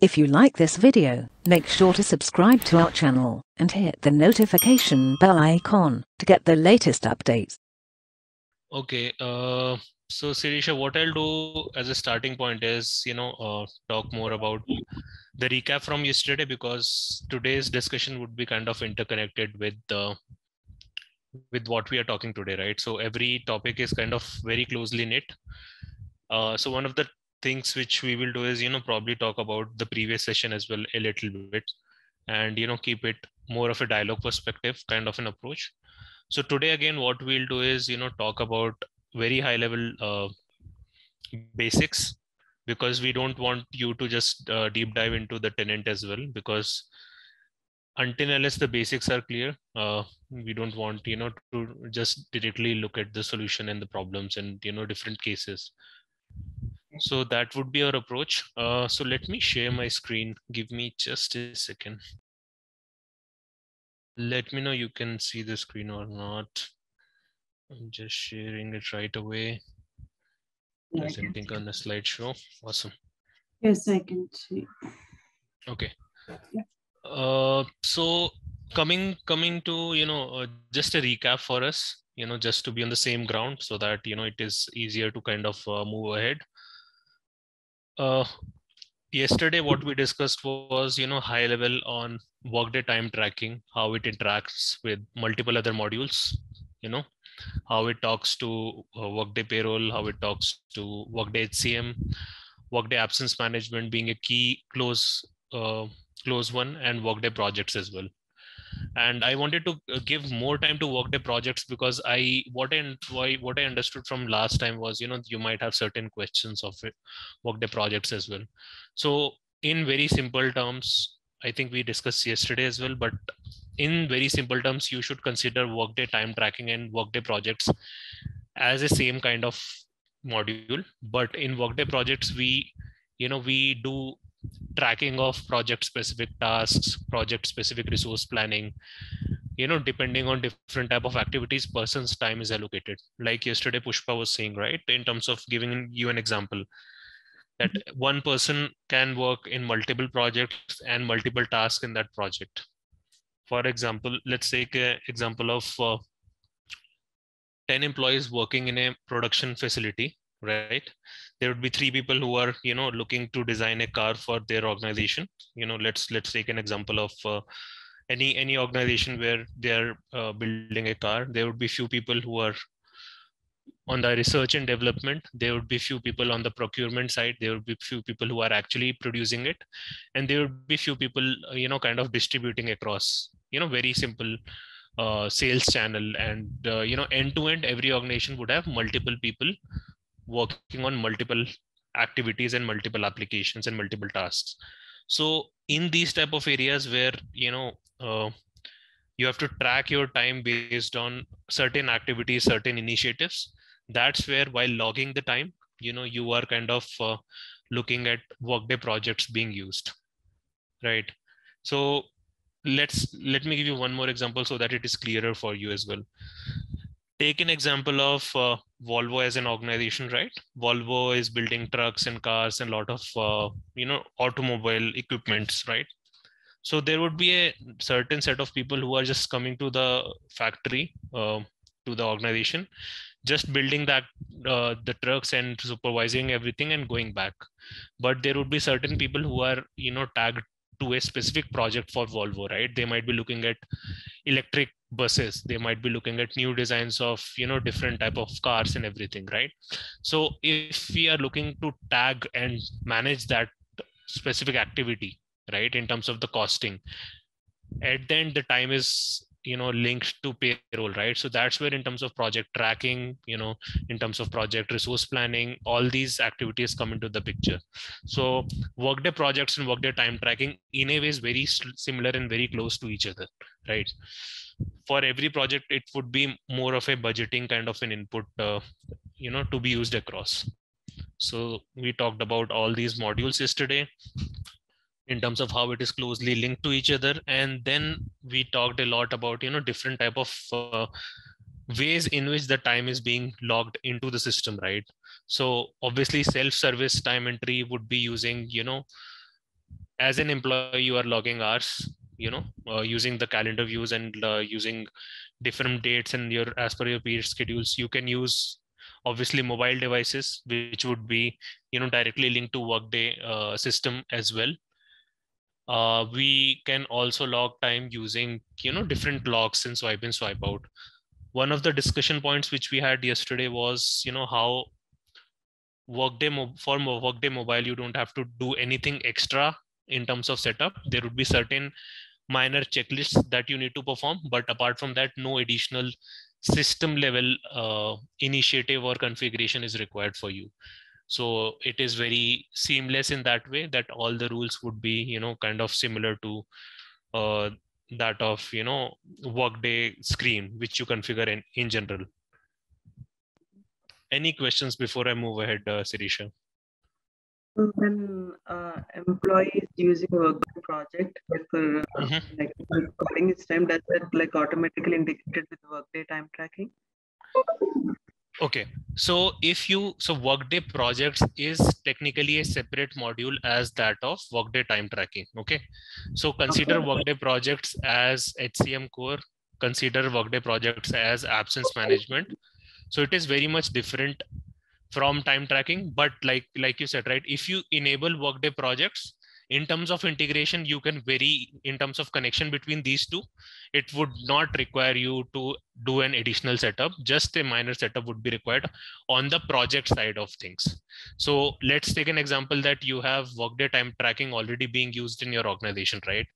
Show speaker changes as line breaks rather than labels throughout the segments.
If you like this video, make sure to subscribe to our channel and hit the notification bell icon to get the latest updates.
Okay, so Sirisha, what I'll do as a starting point is, talk more about the recap from yesterday, because today's discussion would be kind of interconnected with what we are talking today, right? So every topic is kind of very closely knit. So one of the things which we will do is, probably talk about the previous session as well a little bit, and keep it more of a dialogue perspective kind of an approach. So today again, what we'll do is, talk about very high level basics, because we don't want you to just deep dive into the tenant as well, because until unless the basics are clear, we don't want to just directly look at the solution and the problems and different cases. So that would be our approach. So let me share my screen. Give me just a second. Let me know you can see the screen or not. I'm just sharing it right away. Presenting on the slideshow. Awesome.
Yes, I can see.
Okay.
Yeah.
So coming to just a recap for us, just to be on the same ground, so that it is easier to kind of move ahead. Yesterday what we discussed was high level on Workday Time Tracking, how it interacts with multiple other modules, how it talks to Workday Payroll, how it talks to Workday HCM, Workday Absence Management being a key close one, and Workday projects as well. And I wanted to give more time to Workday projects, because what I understood from last time was you might have certain questions of it, Workday projects as well. So in very simple terms, I think we discussed yesterday as well, but in very simple terms, you should consider Workday Time Tracking and Workday projects as a same kind of module. But in Workday projects, we do tracking of project specific tasks, project specific resource planning, depending on different type of activities person's time is allocated. Like yesterday Pushpa was saying, right, in terms of giving you an example, that one person can work in multiple projects and multiple tasks in that project. For example, let's take an example of 10 employees working in a production facility, right? There would be 3 people who are looking to design a car for their organization. Let's take an example of any organization where they're building a car. There would be few people who are on the research and development. There would be few people on the procurement side. There would be few people who are actually producing it, and there would be few people kind of distributing across very simple sales channel. And end to end, every organization would have multiple people working on multiple activities and multiple applications and multiple tasks. So in these type of areas where you have to track your time based on certain activities, certain initiatives, that's where, while logging the time, you are kind of looking at Workday projects being used, right? So let me give you one more example so that it is clearer for you as well. Take an example of Volvo as an organization, right? Volvo is building trucks and cars and a lot of automobile equipments, right? So there would be a certain set of people who are just coming to the factory, to the organization, just building that the trucks and supervising everything and going back. But there would be certain people who are tagged to a specific project for Volvo, right? They might be looking at electric buses, they might be looking at new designs of different type of cars and everything, right? So if we are looking to tag and manage that specific activity, right, in terms of the costing, at the end the time is linked to payroll, right? So that's where, in terms of project tracking, in terms of project resource planning, all these activities come into the picture. So Workday projects and Workday time tracking in a way is very similar and very close to each other, right? For every project, it would be more of a budgeting kind of an input to be used across. So we talked about all these modules yesterday in terms of how it is closely linked to each other. And then we talked a lot about different type of ways in which the time is being logged into the system, right? So obviously self-service time entry would be using as an employee, you are logging hours, using the calendar views and using different dates and as per your period schedules. You can use obviously mobile devices, which would be, directly linked to Workday system as well. We can also log time using, different logs and swipe in, swipe out. One of the discussion points which we had yesterday was, how for Workday Mobile, you don't have to do anything extra in terms of setup. There would be certain minor checklists that you need to perform, but apart from that, no additional system level initiative or configuration is required for you. So it is very seamless in that way that all the rules would be, kind of similar to that of, Workday screen, which you configure in general. Any questions before I move ahead, Sirisha?
When employees using Workday project, like for like recording its time, does that like automatically integrated with Workday Time Tracking?
Okay, so Workday projects is technically a separate module as that of Workday Time Tracking. Okay, so consider Workday projects as HCM core, consider Workday projects as absence management. So it is very much different from time tracking, but like you said, right, if you enable Workday projects, in terms of integration, you can vary in terms of connection between these two. It would not require you to do an additional setup. Just a minor setup would be required on the project side of things. So let's take an example that you have Workday time tracking already being used in your organization, right?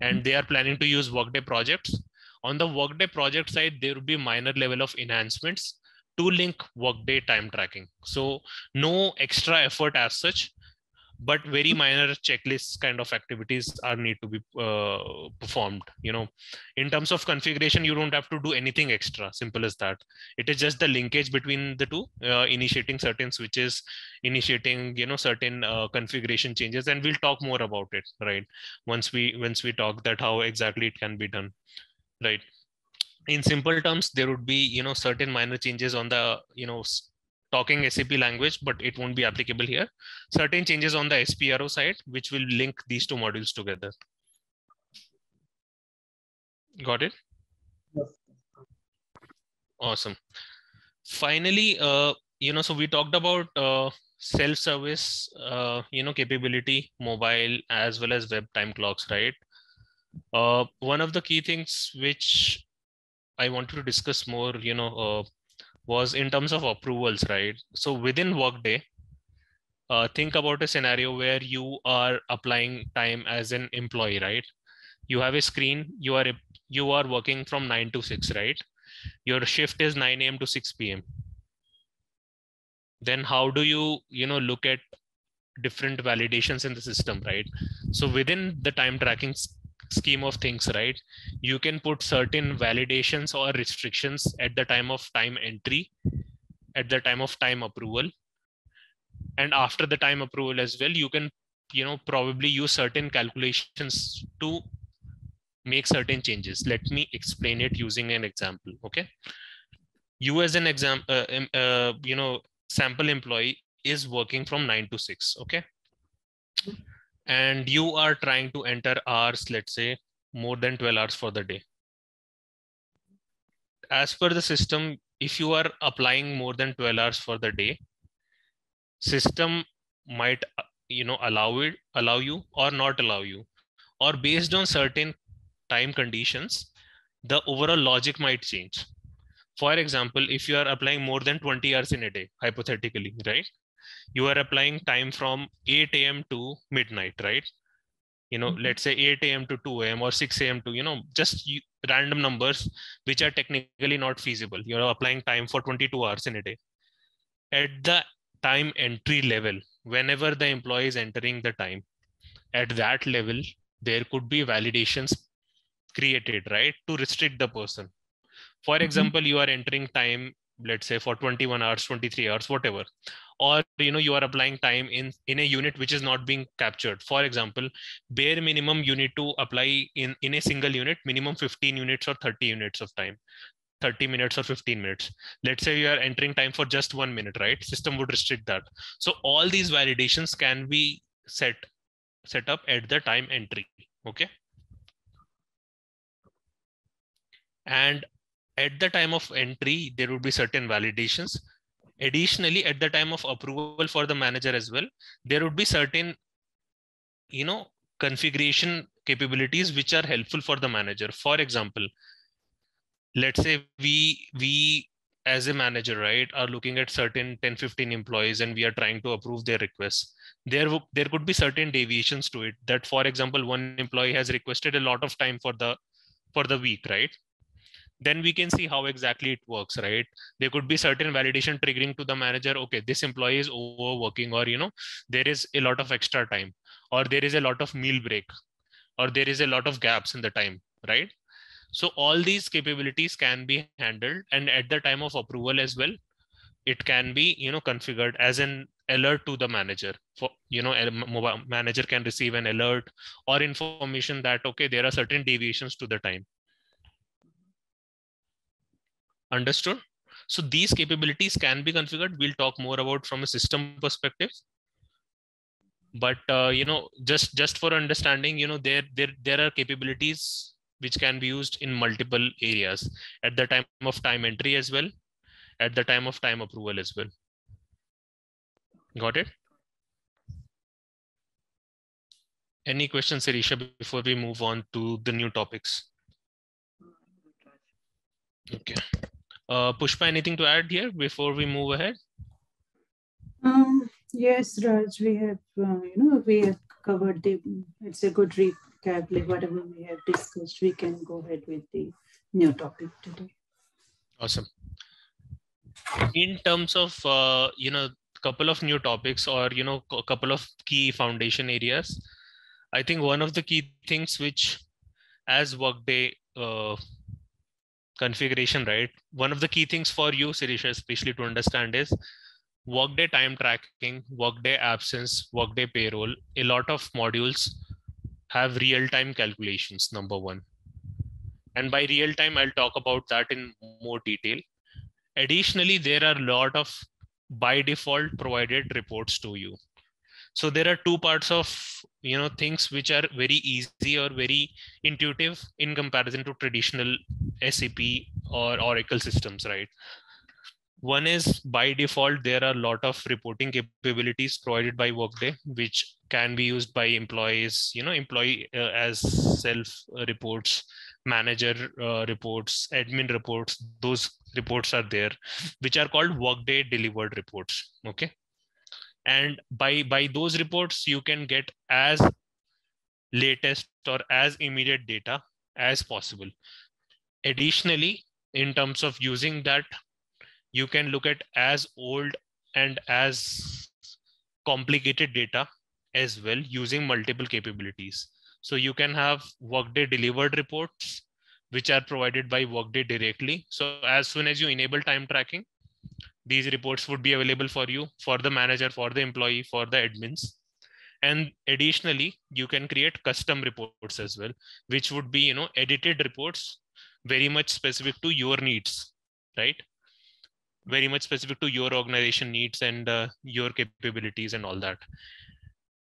And they are planning to use Workday projects. On the Workday project side, there will be minor level of enhancements to link Workday time tracking. So no extra effort as such, but very minor checklists kind of activities are need to be performed. In terms of configuration, you don't have to do anything extra. Simple as that. It is just the linkage between the two, initiating certain switches, initiating certain configuration changes, and we'll talk more about it, right, once we talk that how exactly it can be done, right? In simple terms, there would be certain minor changes on the talking SAP language, but it won't be applicable here. Certain changes on the SPRO side, which will link these two modules together. Got it?
Yes.
Awesome. Finally, so we talked about self-service, capability, mobile, as well as web time clocks, right? One of the key things which I wanted to discuss more, was in terms of approvals, right? So within Workday, think about a scenario where you are applying time as an employee, right? You have a screen, you are working from 9 to 6, right? Your shift is 9 a.m. to 6 p.m. Then how do you, look at different validations in the system, right? So within the time tracking scheme of things, right, you can put certain validations or restrictions at the time of time entry, at the time of time approval, and after the time approval as well. You can probably use certain calculations to make certain changes. Let me explain it using an example. Okay, you as an example, sample employee is working from 9 to 6. Okay, and you are trying to enter hours, let's say more than 12 hours for the day. As per the system, if you are applying more than 12 hours for the day, system might allow you or not allow you, or based on certain time conditions, the overall logic might change. For example, if you are applying more than 20 hours in a day, hypothetically, right, you are applying time from 8 a.m. to midnight, right? Let's say 8 a.m. to 2 a.m. or 6 a.m. to just random numbers which are technically not feasible. You're applying time for 22 hours in a day. At the time entry level, whenever the employee is entering the time, at that level, there could be validations created, right, to restrict the person. For example, you are entering time, let's say for 21 hours, 23 hours, whatever, or you are applying time in a unit which is not being captured. For example, bare minimum you need to apply in a single unit minimum 15 units or 30 units of time, 30 minutes or 15 minutes. Let's say you are entering time for just 1 minute, right? System would restrict that. So all these validations can be set set up at the time entry. Okay. And at the time of entry, there would be certain validations. Additionally, at the time of approval for the manager as well, there would be certain, configuration capabilities which are helpful for the manager. For example, let's say we as a manager, right, are looking at certain 10-15 employees and we are trying to approve their requests. There could be certain deviations to it, that for example, one employee has requested a lot of time for the week, right? Then we can see how exactly it works, right? There could be certain validation triggering to the manager. Okay, this employee is overworking, or there is a lot of extra time, or there is a lot of meal break, or there is a lot of gaps in the time, right? So all these capabilities can be handled, and at the time of approval as well, it can be configured as an alert to the manager. For a mobile manager can receive an alert or information that okay, there are certain deviations to the time. Understood? So these capabilities can be configured. We'll talk more about from a system perspective. But just for understanding, there are capabilities which can be used in multiple areas at the time of time entry as well, at the time of time approval as well. Got it? Any questions, Sirisha, before we move on to the new topics? Okay. Pushpa, anything to add here before we move ahead?
Yes, Raj, we have, we have covered it's a good recap, like whatever we have discussed, we can go ahead with the new topic today.
Awesome. In terms of, couple of new topics, or, a couple of key foundation areas, I think one of the key things which as Workday configuration, right? One of the key things for you, Sirisha, especially to understand is Workday time tracking, Workday absence, Workday payroll. A lot of modules have real-time calculations, number one. And by real-time, I'll talk about that in more detail. Additionally, there are a lot of by default provided reports to you. So there are two parts of things which are very easy or very intuitive in comparison to traditional SAP or Oracle systems, right? One is by default, there are a lot of reporting capabilities provided by Workday, which can be used by employees, employee as self reports, manager reports, admin reports. Those reports are there, which are called Workday delivered reports. Okay. And by those reports, you can get as latest or as immediate data as possible. Additionally, in terms of using that, you can look at as old and as complicated data as well using multiple capabilities. So you can have Workday delivered reports, which are provided by Workday directly. So as soon as you enable time tracking, these reports would be available for you, for the manager, for the employee, for the admins. And additionally, you can create custom reports as well, which would be, edited reports very much specific to your needs, right? Very much specific to your organization needs and your capabilities and all that.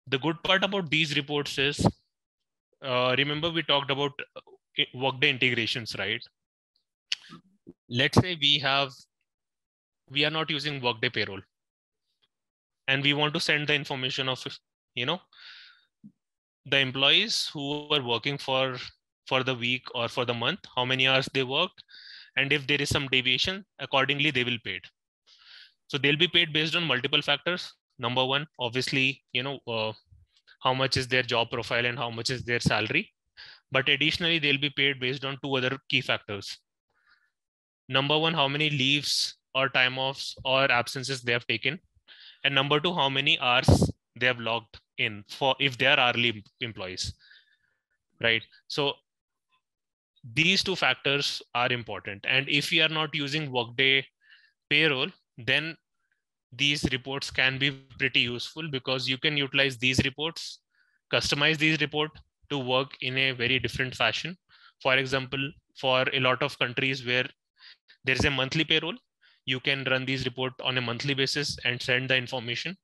The good part about these reports is, remember we talked about Workday integrations, right? Let's say we are not using Workday payroll, and we want to send the information of, the employees who are working for the week or for the month, how many hours they worked, and if there is some deviation, accordingly they will be paid. So they'll be paid based on multiple factors. Number one, obviously, how much is their job profile and how much is their salary. But additionally, they'll be paid based on two other key factors. Number one, how many leaves or time offs or absences they have taken. And number two, how many hours they have logged in for if they are hourly employees, right? So these two factors are important. And if you are not using Workday payroll, then these reports can be pretty useful because you can utilize these reports, customize these reports to work in a very different fashion. For example, for a lot of countries where there is a monthly payroll, you can run these reports on a monthly basis and send the information.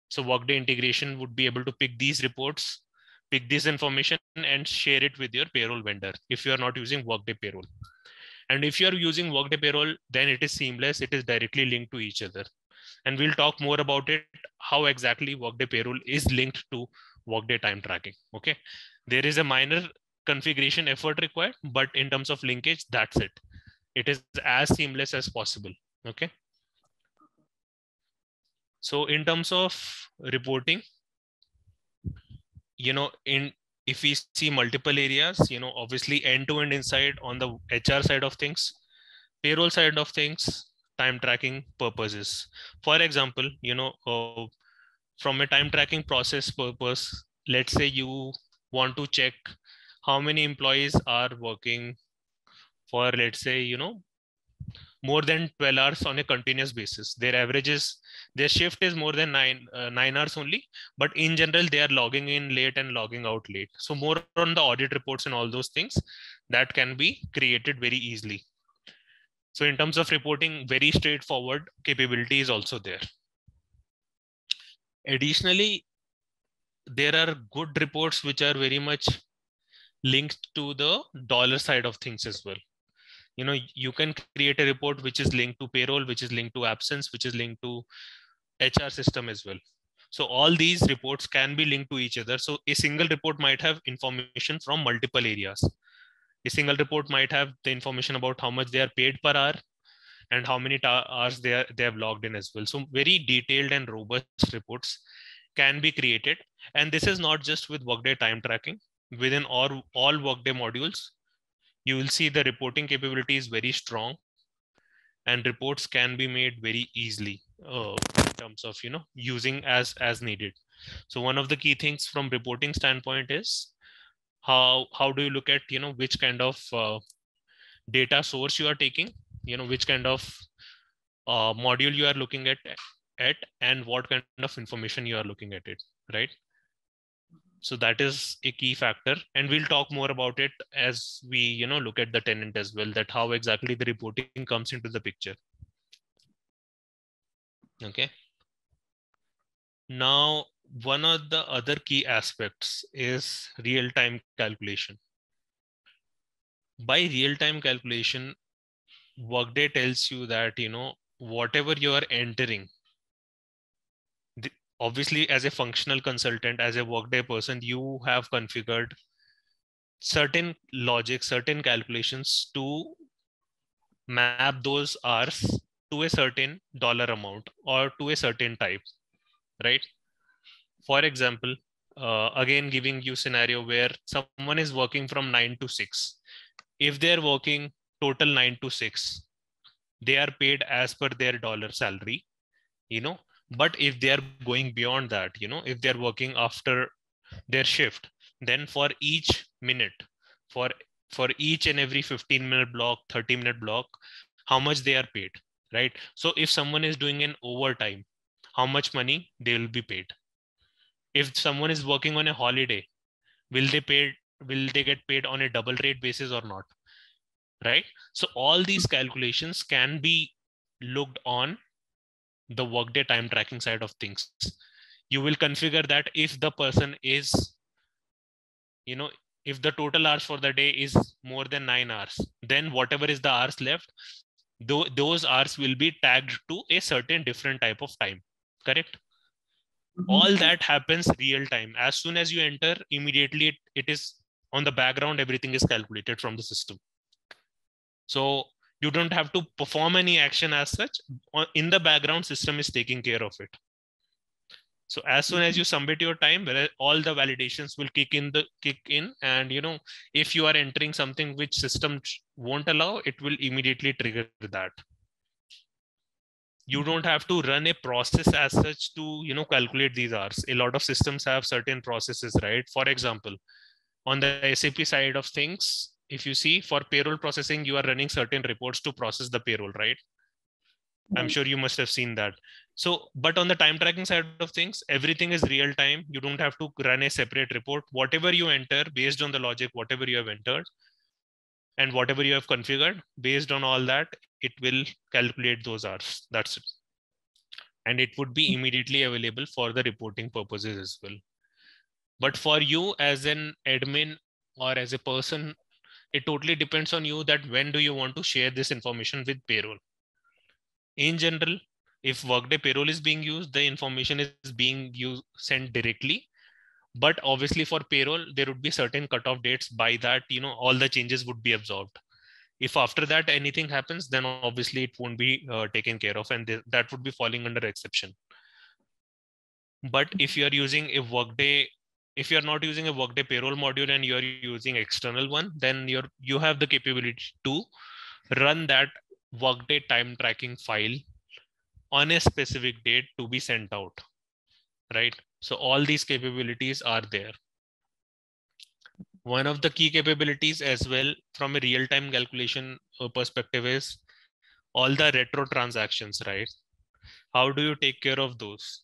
So Workday integration would be able to pick these reports, pick this information and share it with your payroll vendor if you are not using Workday payroll. And if you are using Workday payroll, then it is seamless. It is directly linked to each other. And we'll talk more about it, how exactly Workday payroll is linked to Workday time tracking. Okay. There is a minor configuration effort required, but in terms of linkage, that's it. It is as seamless as possible. Okay. So in terms of reporting, if we see multiple areas, obviously end-to-end inside on the HR side of things, payroll side of things, time tracking purposes. For example, from a time tracking process purpose, let's say you want to check how many employees are working for, let's say, more than 12 hours on a continuous basis. Their shift is more than 9 hours only, but in general, they are logging in late and logging out late. So more on the audit reports and all those things that can be created very easily. So in terms of reporting, very straightforward capability is also there. Additionally, there are good reports which are very much linked to the dollar side of things as well. You can create a report which is linked to payroll, which is linked to absence, which is linked to HR system as well. So all these reports can be linked to each other. So a single report might have information from multiple areas. A single report might have the information about how much they are paid per hour and how many hours they have logged in as well. So very detailed and robust reports can be created. And this is not just with Workday time tracking. Within all Workday modules, you will see the reporting capability is very strong and reports can be made very easily in terms of using as needed. So one of the key things from reporting standpoint is how do you look at which kind of data source you are taking, which kind of module you are looking at and what kind of information you are looking at it, right? So that is a key factor, and we'll talk more about it as we look at the tenant as well, that how exactly the reporting comes into the picture. Okay. Now, one of the other key aspects is real-time calculation. By real-time calculation, Workday tells you that whatever you are entering, obviously as a functional consultant, as a Workday person, you have configured certain logic, certain calculations to map those hours to a certain dollar amount or to a certain type, right? For example, again, giving you scenario where someone is working from 9 to 6. If they're working total 9 to 6, they are paid as per their dollar salary, but if they are going beyond that, if they're working after their shift, then for each minute, for each and every 15-minute block, 30-minute block, how much they are paid, right? So if someone is doing an overtime, how much money they will be paid? If someone is working on a holiday, will they get paid on a double rate basis or not, right? So all these calculations can be looked on the Workday time tracking side of things. You will configure that if the person is, if the total hours for the day is more than 9 hours, then whatever is the hours left, those hours will be tagged to a certain different type of time, correct? All that happens real time. As soon as you enter, immediately it is on the background, everything is calculated from the system. So you don't have to perform any action as such. In the background, system is taking care of it. So as soon as you submit your time, all the validations will kick in, and if you are entering something which system won't allow, it will immediately trigger that. You don't have to run a process as such to calculate these hours. A lot of systems have certain processes, right? For example, on the SAP side of things, if you see, for payroll processing, you are running certain reports to process the payroll, right? I'm sure you must have seen that. So, but on the time tracking side of things, everything is real time. You don't have to run a separate report. Whatever you enter based on the logic, whatever you have entered and whatever you have configured, based on all that, it will calculate those hours. That's it. and it would be immediately available for the reporting purposes as well. But for you as an admin or as a person, it totally depends on you that when do you want to share this information with payroll. In general, if Workday payroll is being used, the information is being sent directly. But obviously for payroll, there would be certain cutoff dates by that, all the changes would be absorbed. If after that anything happens, then obviously it won't be taken care of, and that would be falling under exception. But if you're using a Workday, if you're not using a Workday payroll module and you're using external one, then you have the capability to run that Workday time tracking file on a specific date to be sent out, right? So all these capabilities are there. One of the key capabilities as well from a real-time calculation perspective is all the retro transactions, right? How do you take care of those?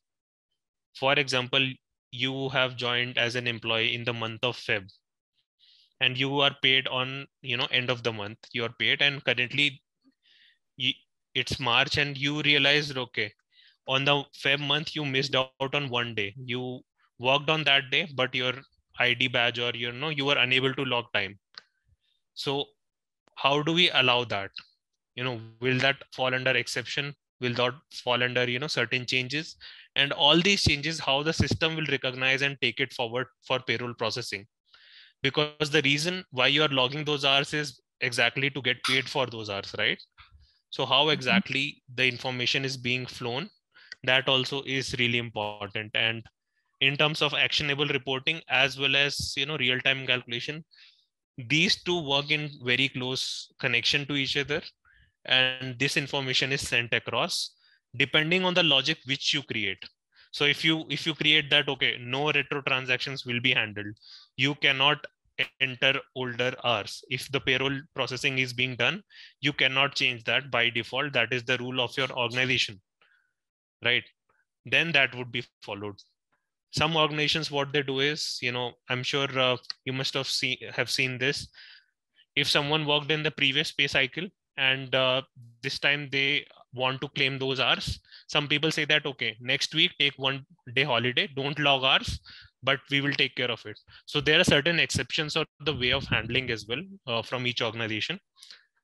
For example, you have joined as an employee in the month of Feb, and you are paid on, end of the month, you are paid, and currently it's March, and you realized, okay, on the Feb month, you missed out on one day. You worked on that day, but your ID badge or, you were unable to log time. So how do we allow that? Will that fall under exception? Will that fall under, certain changes? And all these changes, how the system will recognize and take it forward for payroll processing. Because the reason why you are logging those hours is exactly to get paid for those hours, right? So how exactly the information is being flown, that also is really important. And in terms of actionable reporting as well as, real-time calculation, these two work in very close connection to each other. And this information is sent across depending on the logic which you create. So if you create that, okay, no retro transactions will be handled, you cannot enter older hours. If the payroll processing is being done, you cannot change that by default. That is the rule of your organization, right? Then that would be followed. Some organizations, what they do is, I'm sure you must have seen this. If someone worked in the previous pay cycle and this time they want to claim those hours, some people say that, okay, next week take 1 day holiday, don't log hours, but we will take care of it. So there are certain exceptions or the way of handling as well from each organization,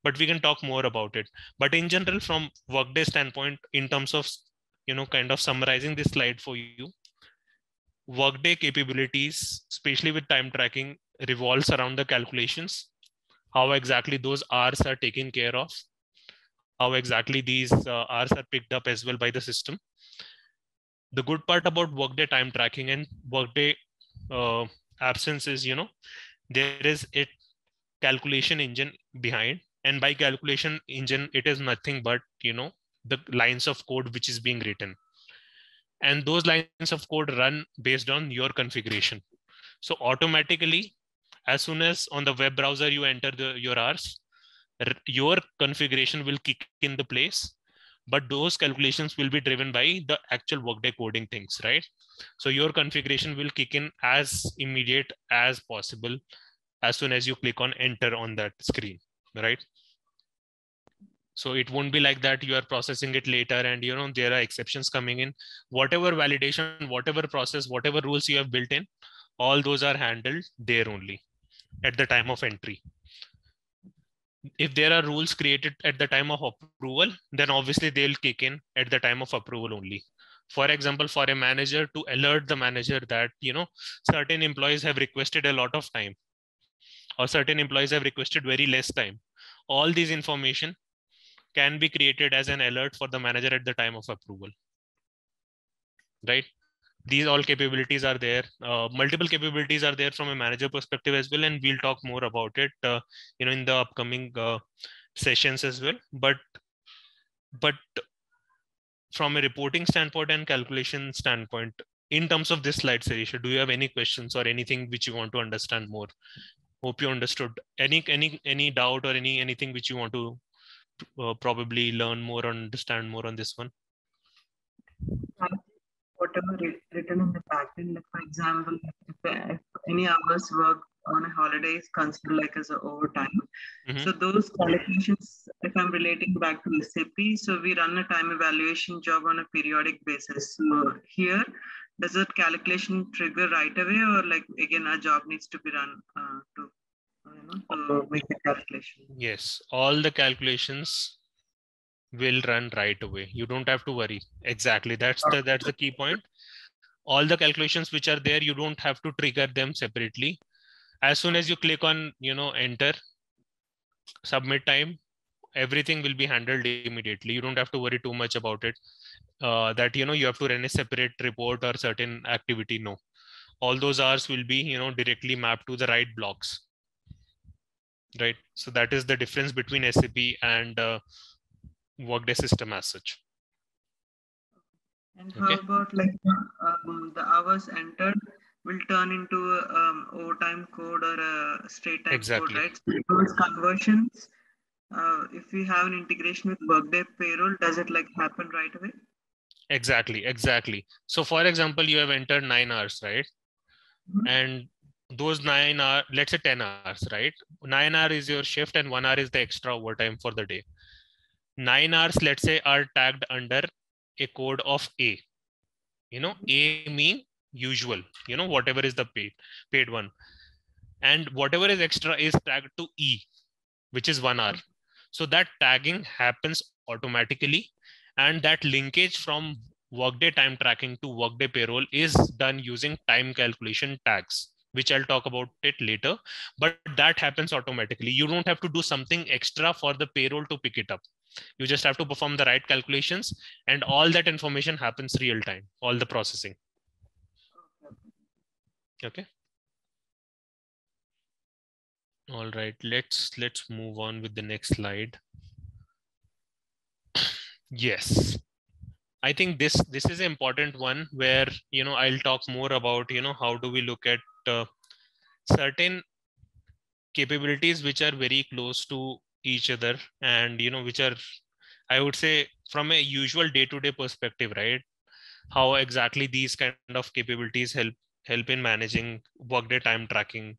but we can talk more about it. But in general, from Workday standpoint, in terms of, kind of summarizing this slide for you, Workday capabilities, especially with time tracking, revolves around the calculations, how exactly those hours are taken care of, how exactly these hours are picked up as well by the system. The good part about Workday time tracking and Workday absence is, there is a calculation engine behind. And by calculation engine, it is nothing but, the lines of code which is being written. And those lines of code run based on your configuration. So automatically, as soon as on the web browser you enter your hours, your configuration will kick in the place, but those calculations will be driven by the actual Workday coding things, right? So your configuration will kick in as immediate as possible as soon as you click on enter on that screen, right? So it won't be like that you are processing it later and, there are exceptions coming in. Whatever validation, whatever process, whatever rules you have built in, all those are handled there only at the time of entry. If there are rules created at the time of approval, then obviously they'll kick in at the time of approval only. For example, for a manager to alert the manager that, certain employees have requested a lot of time or certain employees have requested very less time. All these information can be created as an alert for the manager at the time of approval, right? These all capabilities are there. Multiple capabilities are there from a manager perspective as well, and we'll talk more about it, in the upcoming sessions as well. But from a reporting standpoint and calculation standpoint, in terms of this slide, Sarisha, do you have any questions or anything which you want to understand more? Hope you understood. Any doubt or anything which you want to probably learn more or understand more on this one?
Whatever written in the pattern, like for example, if any hours work on a holiday is considered like as a overtime. So those calculations, if I'm relating back to SAP, so we run a time evaluation job on a periodic basis. So here, does that calculation trigger right away, or like again, a job needs to be run to make the calculation?
Yes, all the calculations will run right away. You don't have to worry. Exactly. That's the key point. All the calculations which are there, you don't have to trigger them separately. As soon as you click on, enter, submit time, everything will be handled immediately. You don't have to worry too much about it. That, you have to run a separate report or certain activity. No, all those hours will be, directly mapped to the right blocks. Right. So that is the difference between SAP and Workday system as such.
And how about like the hours entered will turn into overtime code or a straight time code, right? So those conversions, if we have an integration with Workday payroll, does it like happen right away?
Exactly. So for example, you have entered 9 hours, right? And those 9 hours, let's say 10 hours, right? 9 hours is your shift and 1 hour is the extra overtime for the day. 9 hours, let's say, are tagged under a code of A. A mean usual, whatever is the paid one. And whatever is extra is tagged to E, which is 1 hour. So that tagging happens automatically. And that linkage from Workday time tracking to Workday payroll is done using time calculation tags, which I'll talk about it later. But that happens automatically. You don't have to do something extra for the payroll to pick it up. You just have to perform the right calculations, and all that information happens real time, all the processing. Okay. All right, let's move on with the next slide. Yes. I think this is an important one where, I'll talk more about, how do we look at certain capabilities which are very close to each other, and, which are, I would say, from a usual day-to-day perspective, right? How exactly these kind of capabilities help in managing Workday time tracking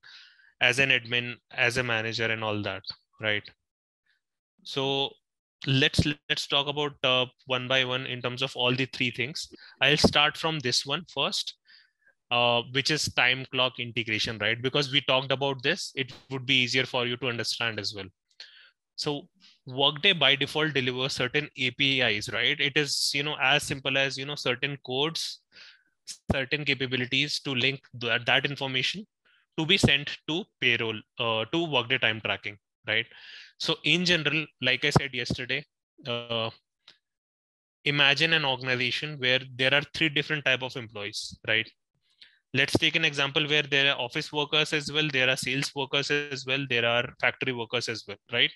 as an admin, as a manager, and all that, right? So let's talk about one by one in terms of all the three things. I'll start from this one first, which is time clock integration, right? Because we talked about this, it would be easier for you to understand as well. So Workday by default delivers certain APIs, right? It is, as simple as, certain codes, certain capabilities to link that information to be sent to payroll, to Workday time tracking, right? So in general, like I said yesterday, imagine an organization where there are 3 different type of employees, right? Let's take an example where there are office workers as well, there are sales workers as well, there are factory workers as well, right?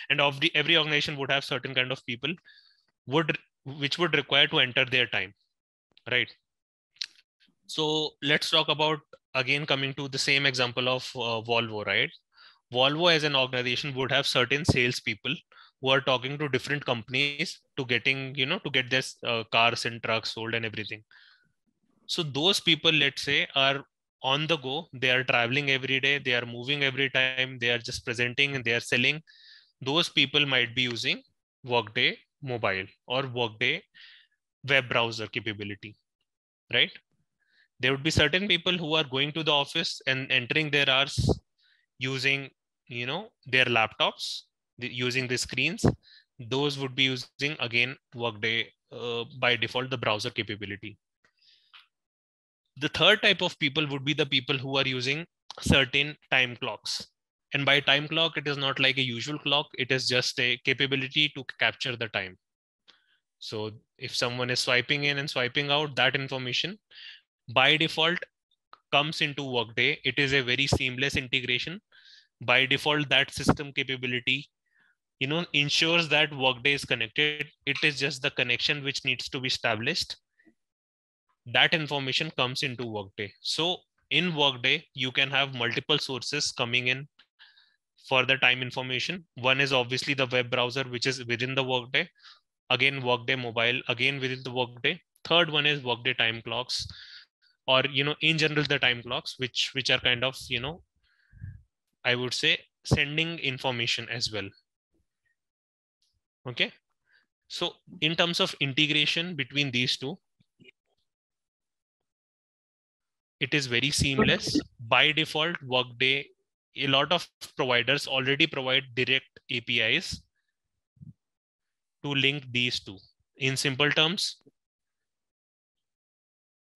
And every organization would have certain kind of people which would require to enter their time, right? So let's talk about, again, coming to the same example of Volvo, right? Volvo as an organization would have certain salespeople who are talking to different companies to getting, to get their cars and trucks sold and everything. So those people, let's say, are on the go. They are traveling every day. They are moving every time. They are just presenting and they are selling. Those people might be using Workday mobile or Workday web browser capability, right? There would be certain people who are going to the office and entering their hours using, their laptops, using the screens. Those would be using, again, Workday by default, the browser capability. The third type of people would be the people who are using certain time clocks. And by time clock, it is not like a usual clock. It is just a capability to capture the time. So if someone is swiping in and swiping out, that information by default comes into Workday. It is a very seamless integration. By default, that system capability, ensures that Workday is connected. It is just the connection which needs to be established. That information comes into Workday. So in Workday, you can have multiple sources coming in for the time information. One is obviously the web browser, which is within the Workday. Again, Workday mobile, again within the Workday. Third one is Workday time clocks, or, in general, the time clocks, which are kind of, I would say, sending information as well. Okay. So in terms of integration between these two, it is very seamless. By default, Workday, a lot of providers already provide direct APIs to link these two. In simple terms,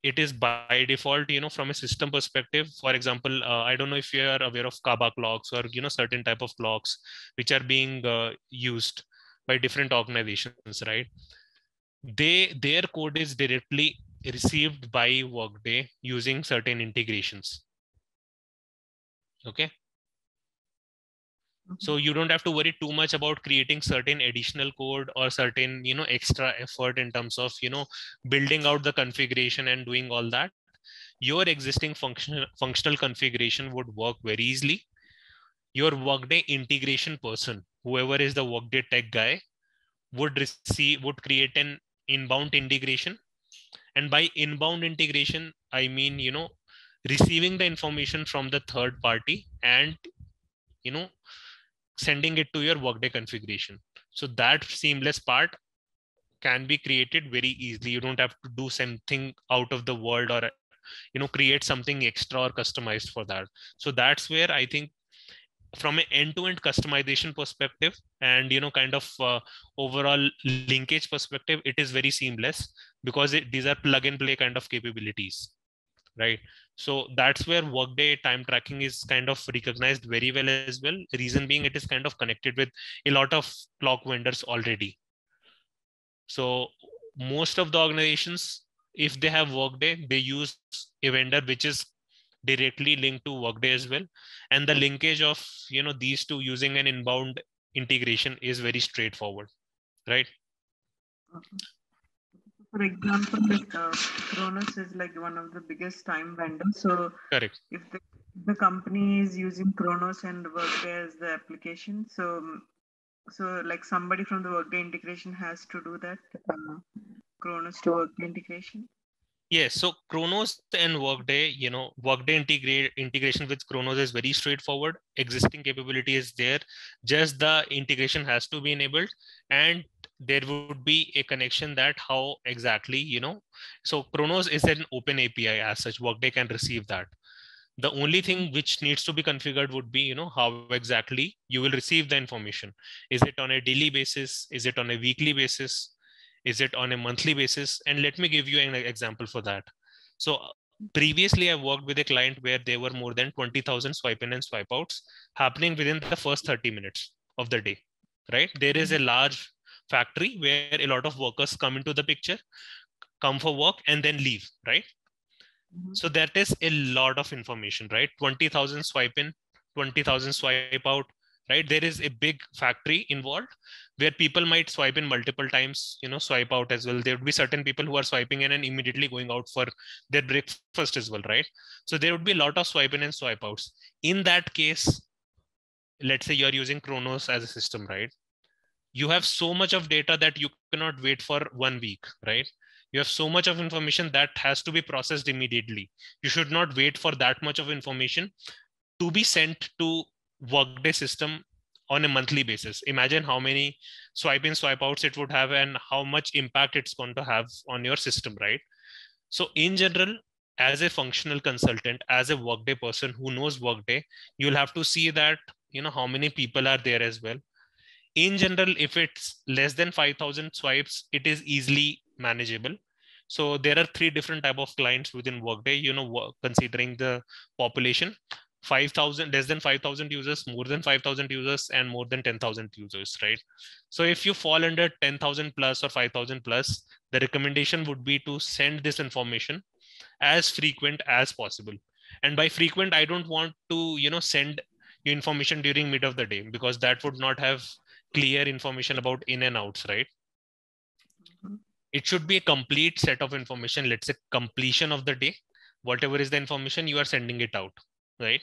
it is by default, from a system perspective. For example, I don't know if you are aware of Kaba clocks or, certain type of clocks which are being used by different organizations, right? Their code is directly received by Workday using certain integrations. Okay. So you don't have to worry too much about creating certain additional code or certain, extra effort in terms of, building out the configuration and doing all that. Your existing functional configuration would work very easily. Your Workday integration person, whoever is the Workday tech guy, would create an inbound integration. And by inbound integration, I mean, receiving the information from the third party and, sending it to your Workday configuration. So that seamless part can be created very easily. You don't have to do something out of the world or, create something extra or customized for that. So that's where I think from an end-to-end customization perspective and, kind of overall linkage perspective, it is very seamless because these are plug and play kind of capabilities. Right. So that's where Workday time tracking is kind of recognized very well as well. Reason being, it is kind of connected with a lot of clock vendors already. So most of the organizations, if they have Workday, they use a vendor which is directly linked to Workday as well. And the linkage of, these two using an inbound integration is very straightforward, right?
For example, like Kronos is like one of the biggest time vendors. So
correct.
If the company is using Kronos and Workday as the application, so like somebody from the Workday integration has to do that Kronos to Workday integration.
Yes, so Kronos and Workday, Workday integration with Kronos is very straightforward. Existing capability is there. Just the integration has to be enabled, and there would be a connection that how exactly, so Kronos is an open API as such. Workday can receive that. The only thing which needs to be configured would be, how exactly you will receive the information. Is it on a daily basis? Is it on a weekly basis? Is it on a monthly basis? And let me give you an example for that. So previously I worked with a client where there were more than 20,000 swipe in and swipe outs happening within the first 30 minutes of the day, right? There is a large factory where a lot of workers come into the picture, come for work and then leave, right? So that is a lot of information, right? 20,000 swipe in, 20,000 swipe out, right? There is a big factory involved where people might swipe in multiple times, swipe out as well. There would be certain people who are swiping in and immediately going out for their breakfast as well, right? So there would be a lot of swipe in and swipe outs. In that case, let's say you're using Kronos as a system, right? You have so much of data that you cannot wait for 1 week, right? You have so much of information that has to be processed immediately. You should not wait for that much of information to be sent to Workday system on a monthly basis. Imagine how many swipe in, swipe outs it would have and how much impact it's going to have on your system, right? So in general, as a functional consultant, as a Workday person who knows Workday, you'll have to see that, how many people are there as well. In general, if it's less than 5,000 swipes, it is easily manageable. So there are 3 different type of clients within Workday, considering the population: 5,000, less than 5,000 users, more than 5,000 users, and more than 10,000 users, right? So if you fall under 10,000 plus or 5,000 plus, the recommendation would be to send this information as frequent as possible. And by frequent, I don't want to, send you information during mid of the day, because that would not have clear information about in and outs, right? It should be a complete set of information. Let's say completion of the day, whatever is the information, you are sending it out, right?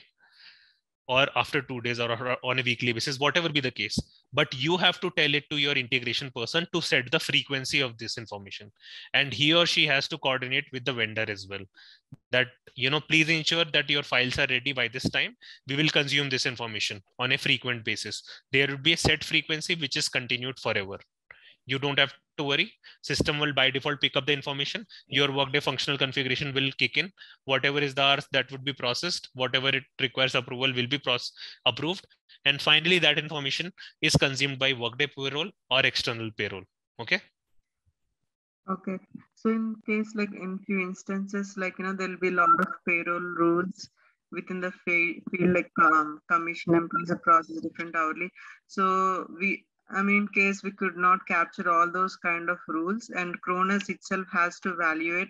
Or after 2 days or on a weekly basis, whatever be the case. But you have to tell it to your integration person to set the frequency of this information. And he or she has to coordinate with the vendor as well. That, please ensure that your files are ready by this time. We will consume this information on a frequent basis. There would be a set frequency which is continued forever, You don't have to worry. System will by default pick up the information. Your Workday functional configuration will kick in. Whatever is the hours, that would be processed. Whatever it requires approval will be approved. And finally, that information is consumed by Workday payroll or external payroll. Okay.
Okay. So in case like in few instances, like, there'll be a lot of payroll rules within the field, like commission employees are processed different hourly. So in case we could not capture all those kind of rules, and Cronus itself has to evaluate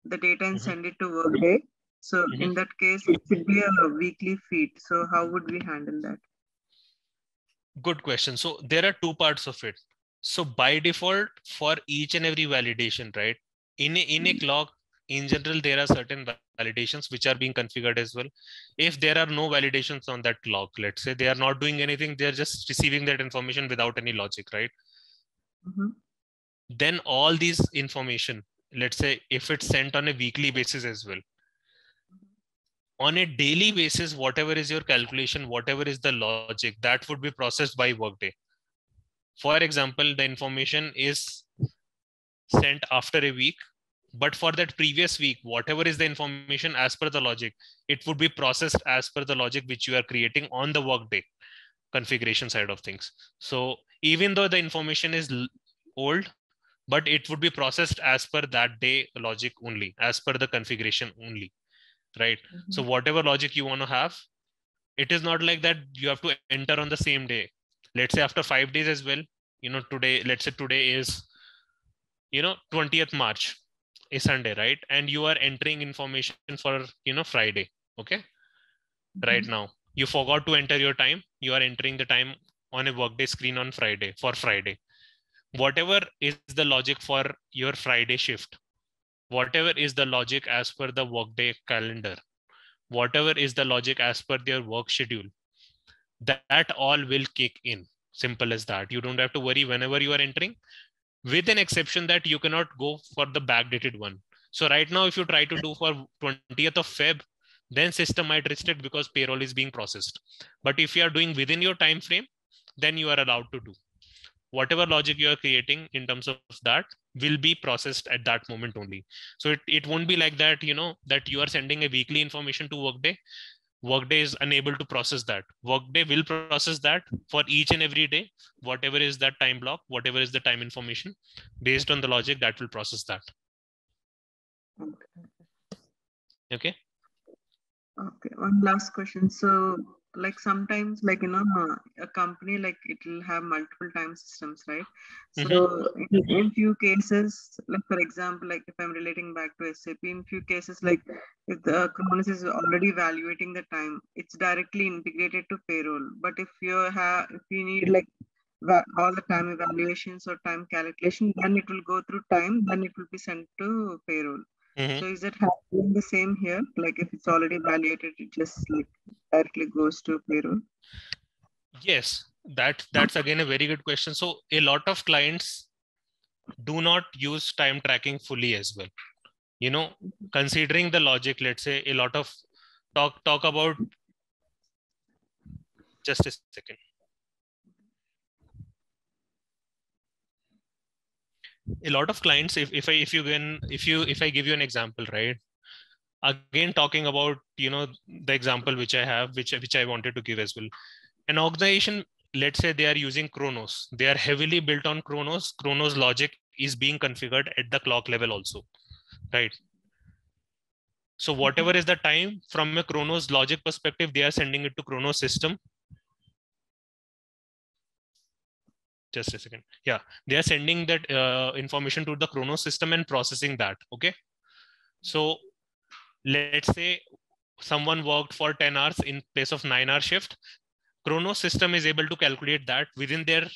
the data and send it to Workday. So in that case, it should be a weekly feed. So how would we handle that?
Good question. So there are two parts of it. So by default, for each and every validation, right? In a clock, in general, there are certain validations which are being configured as well. If there are no validations on that clock, let's say they are not doing anything, they're just receiving that information without any logic, right? Then all these information, let's say if it's sent on a weekly basis as well, on a daily basis, whatever is your calculation, whatever is the logic, that would be processed by Workday. For example, the information is sent after a week, but for that previous week, whatever is the information as per the logic, it would be processed as per the logic which you are creating on the Workday configuration side of things. So even though the information is old, but it would be processed as per that day logic only, as per the configuration only, right? So whatever logic you want to have, it is not like that you have to enter on the same day. Let's say after 5 days as well, today, let's say today is, 20th March, a Sunday, right? And you are entering information for, Friday. Okay. Right now, you forgot to enter your time. You are entering the time on a Workday screen on Friday for Friday. Whatever is the logic for your Friday shift, whatever is the logic as per the Workday calendar, whatever is the logic as per their work schedule, that all will kick in. Simple as that. You don't have to worry whenever you are entering, with an exception that you cannot go for the backdated one. So right now, if you try to do for 20th of Feb, then system might restrict because payroll is being processed. But if you are doing within your time frame, then you are allowed to do. Whatever logic you are creating in terms of that will be processed at that moment only. So it won't be like that, that you are sending a weekly information to Workday. Workday is unable to process that. Workday will process that for each and every day, whatever is that time block, whatever is the time information, based on the logic that will process that. Okay.
Okay. One last question. So like sometimes, like, a company, like it will have multiple time systems, right? So in few cases, like for example, like if I'm relating back to SAP, in few cases, like if the Cronus is already evaluating the time, it's directly integrated to payroll. But if you need like all the time evaluations or time calculation, then it will go through time, then it will be sent to payroll. So is it happening the same here? Like if it's already evaluated, it just like directly goes to payroll?
Yes, that's again a very good question. So a lot of clients do not use time tracking fully as well. Considering the logic, let's say a lot of talk about, just a second. A lot of clients, if I give you an example, right? Again, talking about, the example which I have, which I wanted to give as well. An organization, let's say they are using Kronos. They are heavily built on Kronos. Kronos logic is being configured at the clock level also, right? So whatever is the time from a Kronos logic perspective, they are sending it to Kronos system. Just a second. Yeah, they are sending that information to the Kronos system and processing that. Okay. So let's say someone worked for 10 hours in place of 9-hour shift. Kronos system is able to calculate that within their,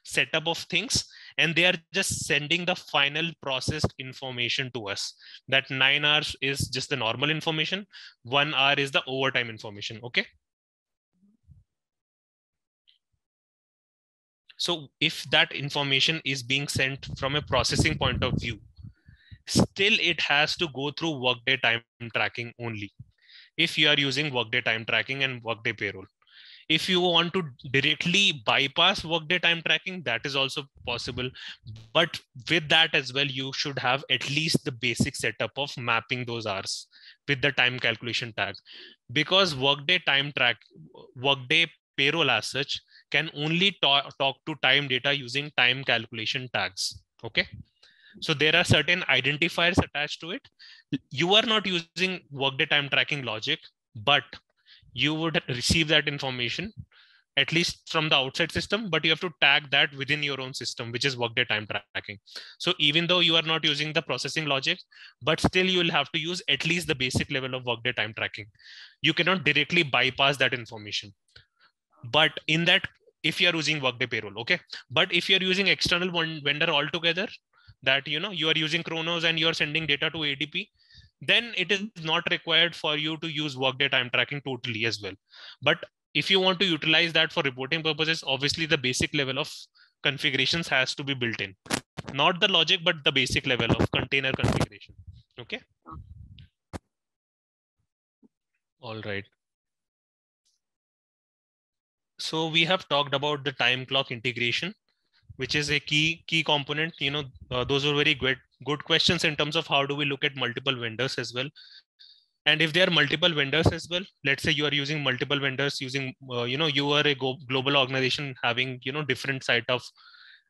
setup of things, and they are just sending the final processed information to us. That 9 hours is just the normal information. 1 hour is the overtime information. Okay. So if that information is being sent from a processing point of view, still it has to go through Workday time tracking only. If you are using Workday time tracking and Workday payroll, If you want to directly bypass Workday time tracking, that is also possible. But with that as well, you should have at least the basic setup of mapping those hours with the time calculation tag, because Workday payroll as such can only talk to time data using time calculation tags. Okay. So there are certain identifiers attached to it. You are not using Workday time tracking logic, but you would receive that information at least from the outside system, but you have to tag that within your own system, which is Workday time tracking. So even though you are not using the processing logic, but still you will have to use at least the basic level of Workday time tracking. You cannot directly bypass that information. But in that, if you are using Workday payroll, okay. But if you're using external vendor altogether, that you are using Kronos and you're sending data to ADP, then it is not required for you to use Workday time tracking totally as well. But if you want to utilize that for reporting purposes, obviously the basic level of configurations has to be built in. Not the logic, but the basic level of container configuration. Okay. All right. So we have talked about the time clock integration, which is a key component. Those were very good questions in terms of how do we look at multiple vendors as well. And if there are multiple vendors as well, let's say you are using multiple vendors using, you are a global organization having, different set of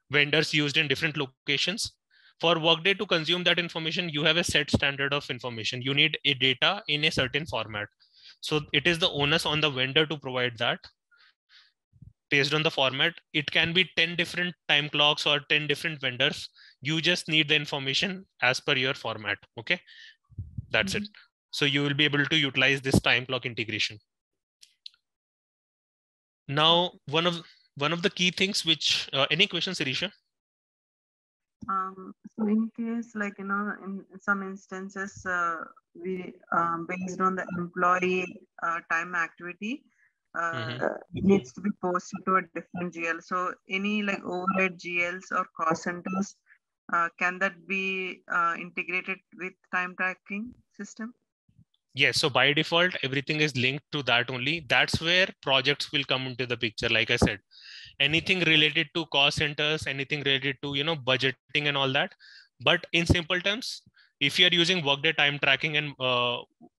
vendors used in different locations. For Workday to consume that information, you have a set standard of information. You need a data in a certain format. So it is the onus on the vendor to provide that based on the format. It can be 10 different time clocks or 10 different vendors. You just need the information as per your format. Okay, that's it. So you will be able to utilize this time clock integration. Now, one of the key things which, any questions, Sirisha?
So in case, like, in some instances, we based on the employee time activity, it needs to be posted to a different GL. So any like overhead GLs or cost centers, can that be integrated with time tracking system?
Yes. So by default, everything is linked to that only. That's where projects will come into the picture. Like I said, anything related to cost centers, anything related to, budgeting and all that. But in simple terms, if you're using Workday time tracking and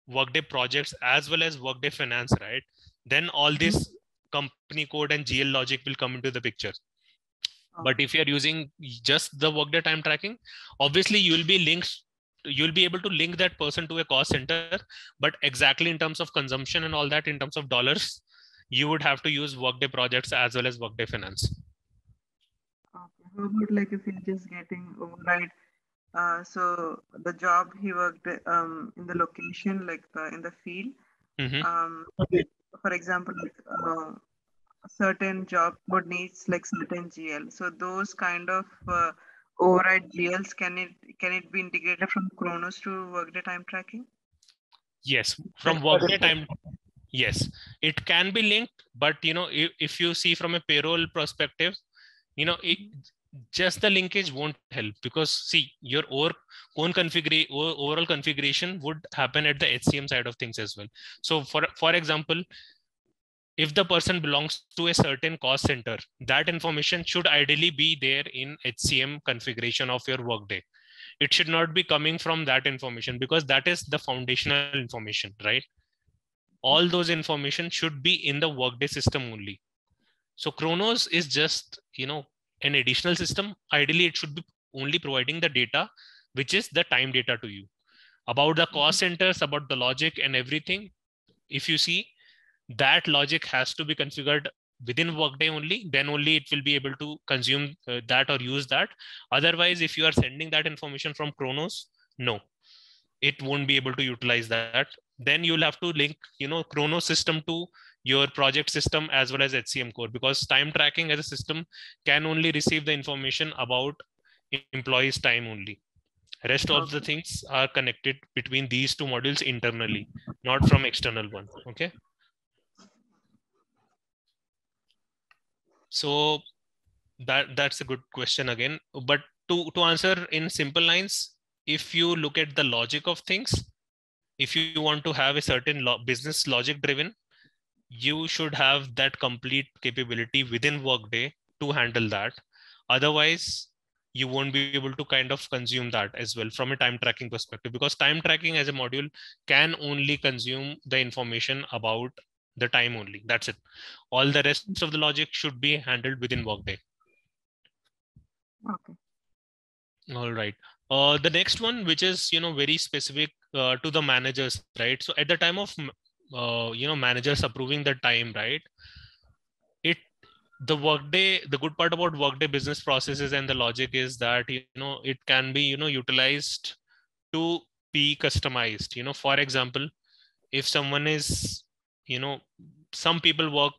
Workday projects as well as Workday finance, right, then all this company code and GL logic will come into the picture. But if you're using just the Workday time tracking, obviously you'll be able to link that person to a cost center, but exactly in terms of consumption and all that, in terms of dollars, you would have to use Workday projects as well as Workday finance.
Okay. How about like if you're just getting override? So the job he worked in the location, like in the field. For example, like, a certain job code needs like certain GL. So those kind of override GLs, can it be integrated from Kronos to Workday time tracking?
Yes, from Workday time. Yes, it can be linked, but if you see from a payroll perspective, just the linkage won't help, because see, your own overall configuration would happen at the HCM side of things as well. So for example, if the person belongs to a certain cost center, that information should ideally be there in HCM configuration of your Workday. It should not be coming from that information, because that is the foundational information, right? All those information should be in the Workday system only. So Kronos is just, an additional system. Ideally, it should be only providing the data, which is the time data to you. About the cost centers, about the logic and everything, if you see, that logic has to be configured within Workday only, then only it will be able to consume that or use that. Otherwise, if you are sending that information from Kronos, no, it won't be able to utilize that. Then you'll have to link, Kronos system to your project system as well as HCM core, because time tracking as a system can only receive the information about employees' time only. Rest of the things are connected between these two modules internally, not from external one. Okay. So that's a good question again. But to answer in simple lines, if you look at the logic of things, if you want to have a certain business logic driven, you should have that complete capability within Workday to handle that. Otherwise, you won't be able to kind of consume that as well from a time tracking perspective, because time tracking as a module can only consume the information about the time only. That's it. All the rest of the logic should be handled within Workday.
Okay.
All right. The next one, which is, very specific to the managers, right? So at the time of, managers approving the time, right? The good part about Workday business processes and the logic is that, it can be, utilized to be customized. For example, if someone is, some people work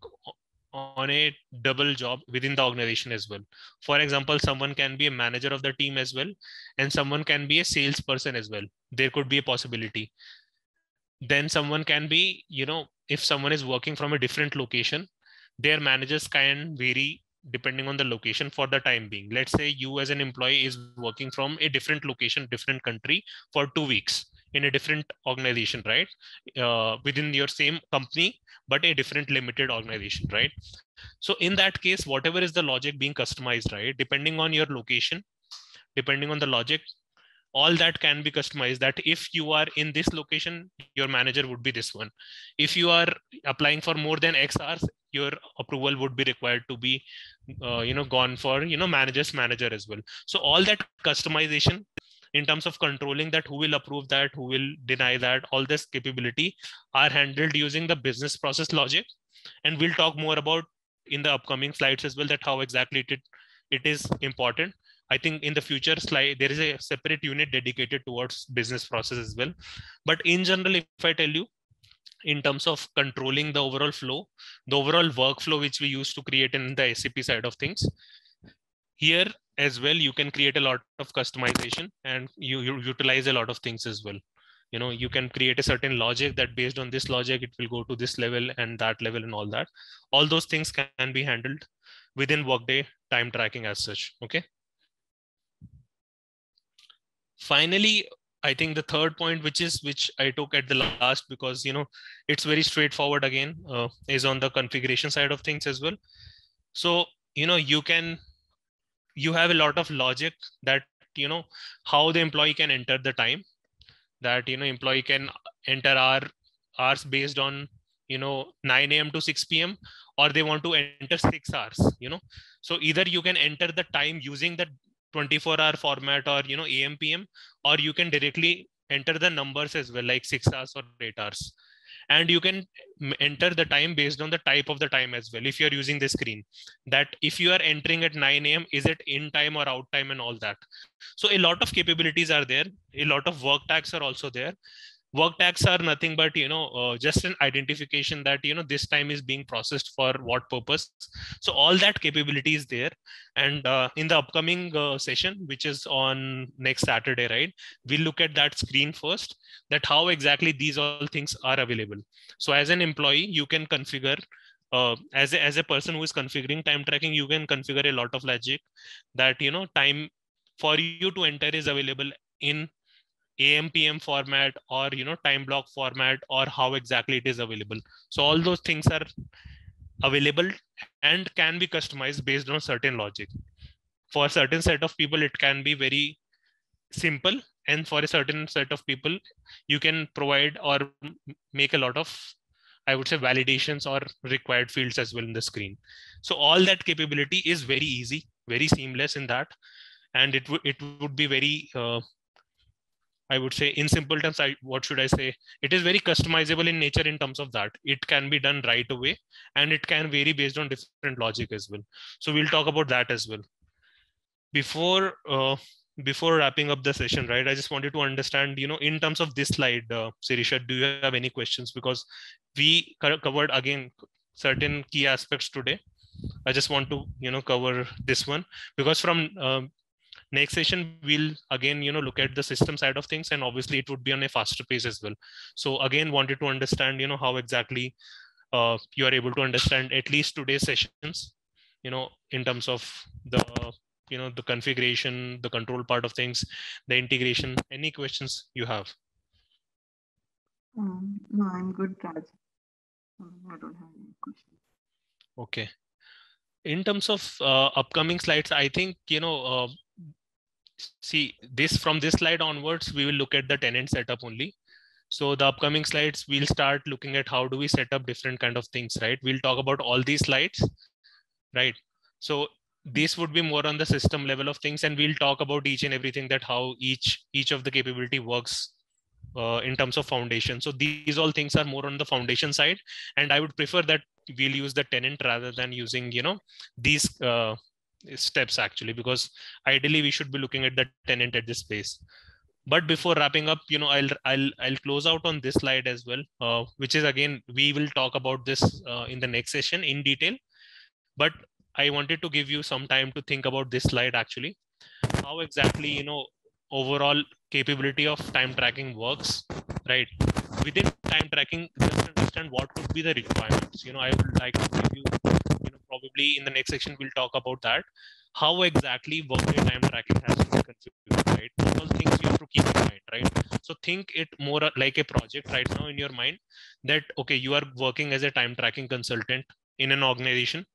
on a double job within the organization as well. For example, someone can be a manager of the team as well, and someone can be a salesperson as well. There could be a possibility. Then someone can be, if someone is working from a different location, their managers can vary depending on the location for the time being. Let's say you as an employee is working from a different location, different country for 2 weeks in a different organization, right? Within your same company, but a different limited organization, right? So in that case, whatever is the logic being customized, right? Depending on your location, depending on the logic, all that can be customized. That if you are in this location, your manager would be this one. If you are applying for more than X hours, your approval would be required to be gone for manager's manager as well. So all that customization in terms of controlling that, who will approve that, who will deny that, all this capability are handled using the business process logic. And we'll talk more about in the upcoming slides as well, that how exactly it is important. I think in the future slide, there is a separate unit dedicated towards business process as well. But in general, if I tell you, in terms of controlling the overall flow, the overall workflow, which we used to create in the SAP side of things, here as well, you can create a lot of customization and you utilize a lot of things as well. You can create a certain logic that based on this logic, it will go to this level and that level and all that. All those things can be handled within Workday time tracking as such. Okay. Finally, I think the third point, which I took at the last, because it's very straightforward again, is on the configuration side of things as well. So you have a lot of logic that how the employee can enter the time, that employee can enter hours based on 9 a.m. to 6 p.m. or they want to enter 6 hours. So either you can enter the time using the 24-hour format or AM PM, or you can directly enter the numbers as well, like 6 hours or 8 hours. And you can enter the time based on the type of the time as well. If you're using the screen, that if you are entering at 9 a.m., is it in time or out time and all that. So a lot of capabilities are there. A lot of work tags are also there. Work tags are nothing but just an identification that this time is being processed for what purpose. So all that capability is there. And in the upcoming session, which is on next Saturday, right, we'll look at that screen first, that how exactly these all things are available. So as an employee, you can configure as a person who is configuring time tracking, you can configure a lot of logic that time for you to enter is available in AM PM format or time block format, or how exactly it is available. So all those things are available and can be customized based on certain logic. For a certain set of people, it can be very simple, and for a certain set of people, you can provide or make a lot of, I would say, validations or required fields as well in the screen. So all that capability is very easy, very seamless in that, and it would be very I would say, in simple terms, what should I say? It is very customizable in nature in terms of that. It can be done right away, and it can vary based on different logic as well. So we'll talk about that as well. Before wrapping up the session, right, I just wanted to understand, in terms of this slide, Sirisha, do you have any questions? Because we covered again certain key aspects today. I just want to cover this one, because from next session we'll again look at the system side of things, and obviously it would be on a faster pace as well. So again, wanted to understand how exactly you are able to understand at least today's sessions, in terms of the the configuration, the control part of things, the integration. Any questions you have?
No, I'm good, Raj. I don't have any questions.
Okay. In terms of upcoming slides, I think, see this from this slide onwards, we will look at the tenant setup only. So the upcoming slides, we'll start looking at how do we set up different kind of things, right? We'll talk about all these slides, right? So this would be more on the system level of things, and we'll talk about each and everything, that how each of the capability works in terms of foundation. So these all things are more on the foundation side, and I would prefer that we'll use the tenant rather than using these steps actually, because ideally we should be looking at the tenant at this space. But before wrapping up, I'll close out on this slide as well, which is, again, we will talk about this in the next session in detail. But I wanted to give you some time to think about this slide actually, how exactly overall capability of time tracking works, right? Within time tracking, just understand what could be the requirements. I would like to give you, probably in the next section we'll talk about that, how exactly Workday time tracking has to be configured, right? What all things you have to keep in mind, right? So think it more like a project right now in your mind, that okay, you are working as a time tracking consultant in an organization.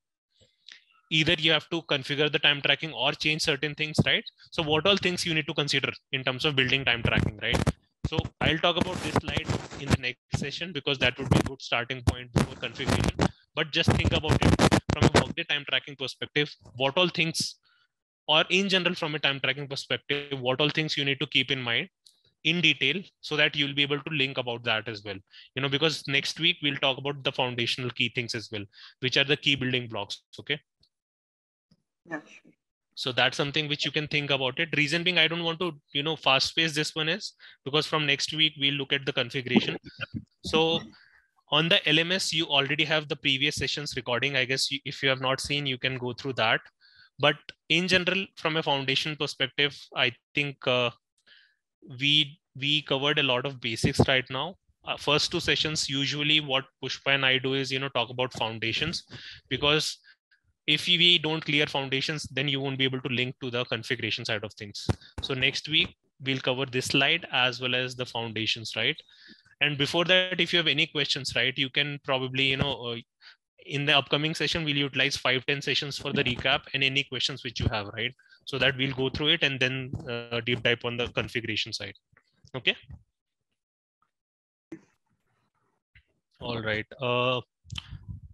Either you have to configure the time tracking or change certain things, right? So what all things you need to consider in terms of building time tracking, right? So I'll talk about this slide in the next session, because that would be a good starting point before configuration. But just think about it from a Workday time tracking perspective, what all things, or in general from a time tracking perspective, what all things you need to keep in mind in detail, so that you'll be able to link about that as well. Because next week we'll talk about the foundational key things as well, which are the key building blocks. Okay.
Yeah, sure.
So that's something which you can think about it. Reason being, I don't want to, fast pace this one, is because from next week, we'll look at the configuration. So on the LMS, you already have the previous sessions recording. I guess if you have not seen, you can go through that. But in general, from a foundation perspective, I think we covered a lot of basics right now. First two sessions, usually what Pushpa and I do is, talk about foundations, because if we don't clear foundations, then you won't be able to link to the configuration side of things. So next week, we'll cover this slide as well as the foundations, right? And before that, if you have any questions, right, you can probably, in the upcoming session, we'll utilize 5-10 sessions for the recap and any questions which you have, right? So that we'll go through it and then deep dive on the configuration side. Okay. All right.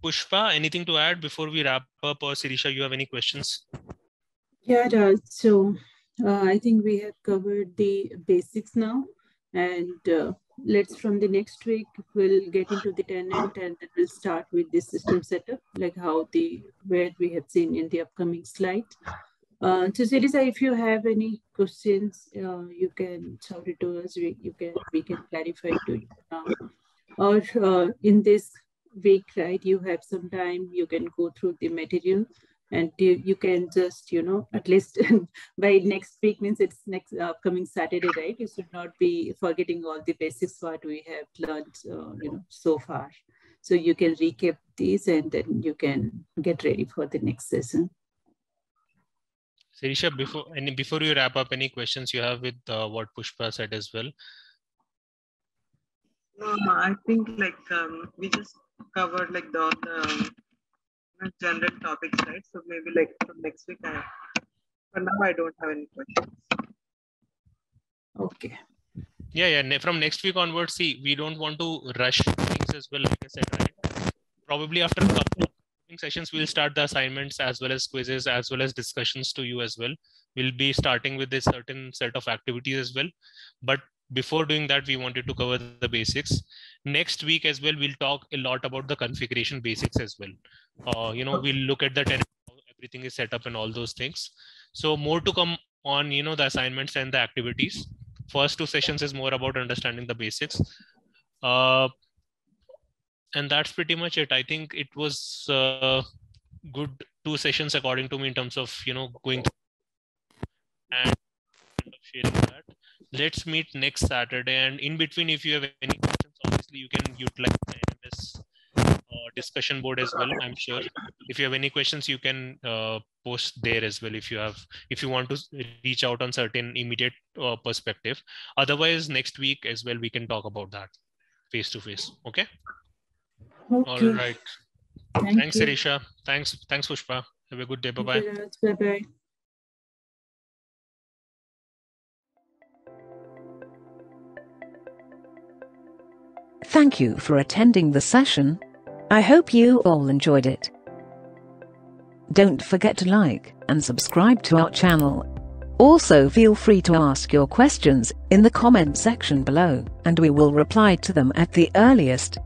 Pushpa, anything to add before we wrap up? Or Sirisha, you have any questions?
Yeah, Raj. So I think we have covered the basics now, and let's from the next week we'll get into the tenant, and then we'll start with the system setup, like where we have seen in the upcoming slide. So Sirisha, if you have any questions, you can shout it to us. We can clarify to you now. Or in this week, right, you have some time, you can go through the material, and you can just, at least by next week, means it's next upcoming Saturday, right? You should not be forgetting all the basics what we have learned, so far. So you can recap these, and then you can get ready for the next session.
Sirisha, before you wrap up, any questions you have with what Pushpa said as well?
No, I think we just covered all the general topics, right? So maybe from next week, for now I don't have any questions.
Okay.
Yeah. From next week onwards, see, we don't want to rush things as well, like I said, right? Probably after a couple of sessions, we'll start the assignments as well as quizzes, as well as discussions to you as well. We'll be starting with a certain set of activities as well. But before doing that, we wanted to cover the basics. Next week as well, we'll talk a lot about the configuration basics as well. We'll look at the tenant, how everything is set up and all those things. So more to come on, the assignments and the activities. First two sessions is more about understanding the basics. And that's pretty much it. I think it was good 2 sessions according to me in terms of, going and sharing that. Let's meet next Saturday. And in between, if you have any questions, obviously you can utilize the NMS discussion board as well. I'm sure if you have any questions, you can post there as well. If you want to reach out on certain immediate perspective. Otherwise, next week as well, we can talk about that face to face. Okay.
Okay.
All right. Thanks,
you.
Sirisha. Thanks, Pushpa. Have a good day.
Thank
Bye-bye.
you, Raj. Bye-bye.
Thank you for attending the session. I hope you all enjoyed it. Don't forget to like and subscribe to our channel. Also, feel free to ask your questions in the comment section below, and we will reply to them at the earliest.